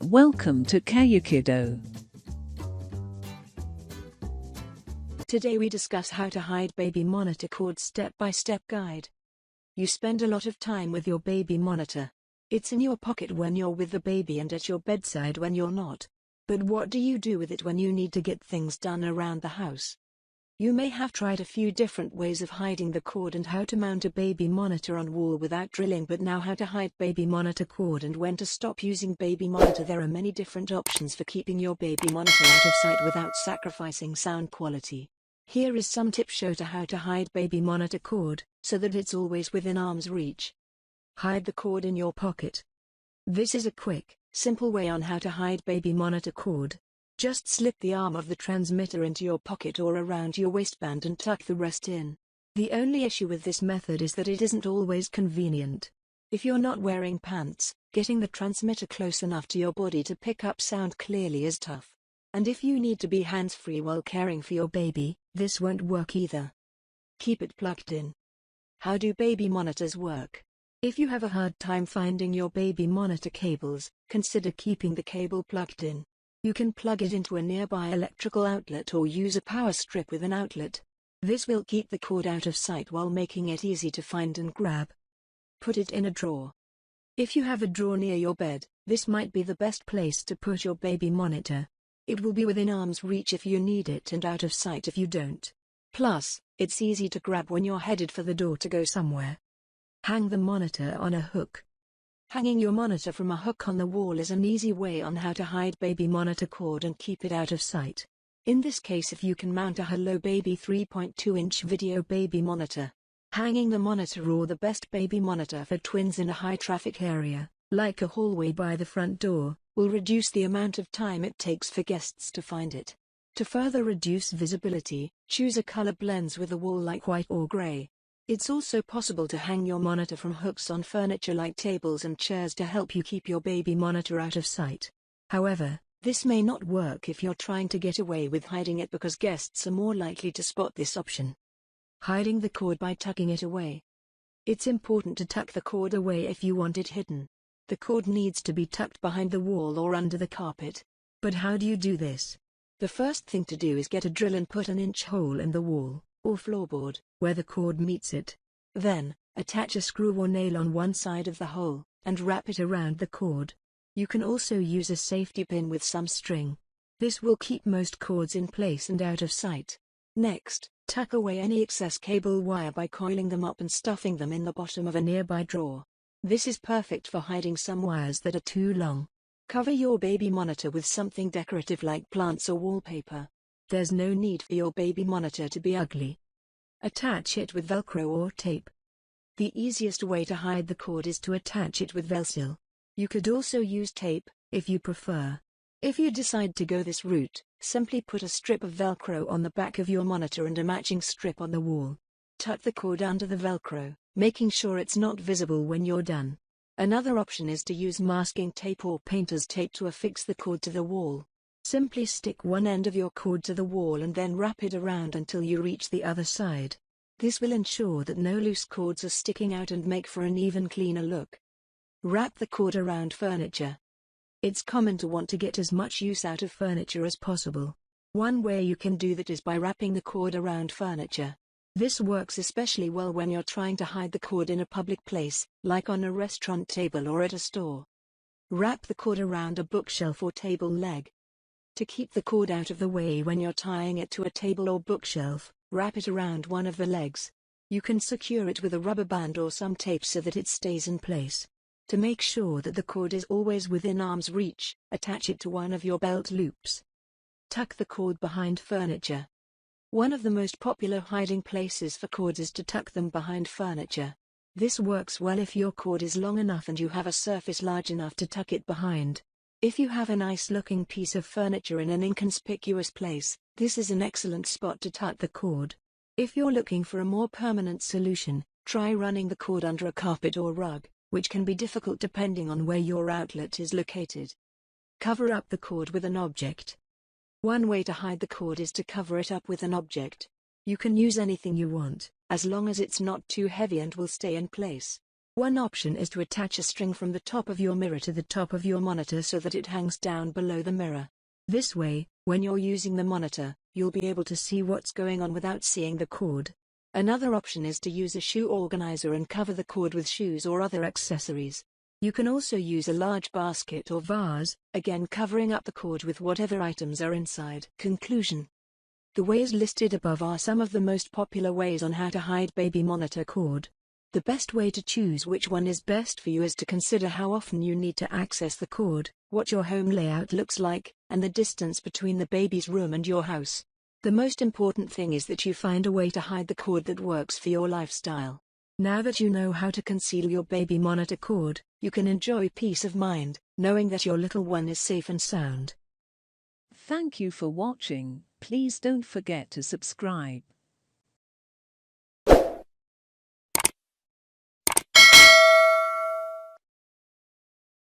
Welcome to Kayukido. Today we discuss how to hide baby monitor cord step-by-step guide. You spend a lot of time with your baby monitor. It's in your pocket when you're with the baby and at your bedside when you're not. But what do you do with it when you need to get things done around the house? You may have tried a few different ways of hiding the cord and how to mount a baby monitor on wall without drilling, but now how to hide baby monitor cord and when to stop using baby monitor. There are many different options for keeping your baby monitor out of sight without sacrificing sound quality. Here is some tips show to how to hide baby monitor cord, so that it's always within arm's reach. Hide the cord in your pocket. This is a quick, simple way on how to hide baby monitor cord. Just slip the arm of the transmitter into your pocket or around your waistband and tuck the rest in. The only issue with this method is that it isn't always convenient. If you're not wearing pants, getting the transmitter close enough to your body to pick up sound clearly is tough. And if you need to be hands-free while caring for your baby, this won't work either. Keep it plugged in. How do baby monitors work? If you have a hard time finding your baby monitor cables, consider keeping the cable plugged in. You can plug it into a nearby electrical outlet or use a power strip with an outlet. This will keep the cord out of sight while making it easy to find and grab. Put it in a drawer. If you have a drawer near your bed, this might be the best place to put your baby monitor. It will be within arm's reach if you need it and out of sight if you don't. Plus, it's easy to grab when you're headed for the door to go somewhere. Hang the monitor on a hook. Hanging your monitor from a hook on the wall is an easy way on how to hide baby monitor cord and keep it out of sight. In this case, if you can mount a Hello Baby 3.2-inch video baby monitor. Hanging the monitor or the best baby monitor for twins in a high-traffic area, like a hallway by the front door, will reduce the amount of time it takes for guests to find it. To further reduce visibility, choose a color blends with a wall like white or gray. It's also possible to hang your monitor from hooks on furniture like tables and chairs to help you keep your baby monitor out of sight. However, this may not work if you're trying to get away with hiding it because guests are more likely to spot this option. Hiding the cord by tucking it away. It's important to tuck the cord away if you want it hidden. The cord needs to be tucked behind the wall or under the carpet. But how do you do this? The first thing to do is get a drill and put an inch hole in the wall, or floorboard, where the cord meets it. Then, attach a screw or nail on one side of the hole, and wrap it around the cord. You can also use a safety pin with some string. This will keep most cords in place and out of sight. Next, tuck away any excess cable wire by coiling them up and stuffing them in the bottom of a nearby drawer. This is perfect for hiding some wires that are too long. Cover your baby monitor with something decorative like plants or wallpaper. There's no need for your baby monitor to be ugly. Attach it with Velcro or tape. The easiest way to hide the cord is to attach it with Velcro. You could also use tape, if you prefer. If you decide to go this route, simply put a strip of Velcro on the back of your monitor and a matching strip on the wall. Tuck the cord under the Velcro, making sure it's not visible when you're done. Another option is to use masking tape or painter's tape to affix the cord to the wall. Simply stick one end of your cord to the wall and then wrap it around until you reach the other side. This will ensure that no loose cords are sticking out and make for an even cleaner look. Wrap the cord around furniture. It's common to want to get as much use out of furniture as possible. One way you can do that is by wrapping the cord around furniture. This works especially well when you're trying to hide the cord in a public place, like on a restaurant table or at a store. Wrap the cord around a bookshelf or table leg. To keep the cord out of the way when you're tying it to a table or bookshelf, wrap it around one of the legs. You can secure it with a rubber band or some tape so that it stays in place. To make sure that the cord is always within arm's reach, attach it to one of your belt loops. Tuck the cord behind furniture. One of the most popular hiding places for cords is to tuck them behind furniture. This works well if your cord is long enough and you have a surface large enough to tuck it behind. If you have a nice-looking piece of furniture in an inconspicuous place, this is an excellent spot to tuck the cord. If you're looking for a more permanent solution, try running the cord under a carpet or rug, which can be difficult depending on where your outlet is located. Cover up the cord with an object. One way to hide the cord is to cover it up with an object. You can use anything you want, as long as it's not too heavy and will stay in place. One option is to attach a string from the top of your mirror to the top of your monitor so that it hangs down below the mirror. This way, when you're using the monitor, you'll be able to see what's going on without seeing the cord. Another option is to use a shoe organizer and cover the cord with shoes or other accessories. You can also use a large basket or vase, again covering up the cord with whatever items are inside. Conclusion. The ways listed above are some of the most popular ways on how to hide baby monitor cord. The best way to choose which one is best for you is to consider how often you need to access the cord, what your home layout looks like, and the distance between the baby's room and your house. The most important thing is that you find a way to hide the cord that works for your lifestyle. Now that you know how to conceal your baby monitor cord, you can enjoy peace of mind, knowing that your little one is safe and sound. Thank you for watching. Please don't forget to subscribe.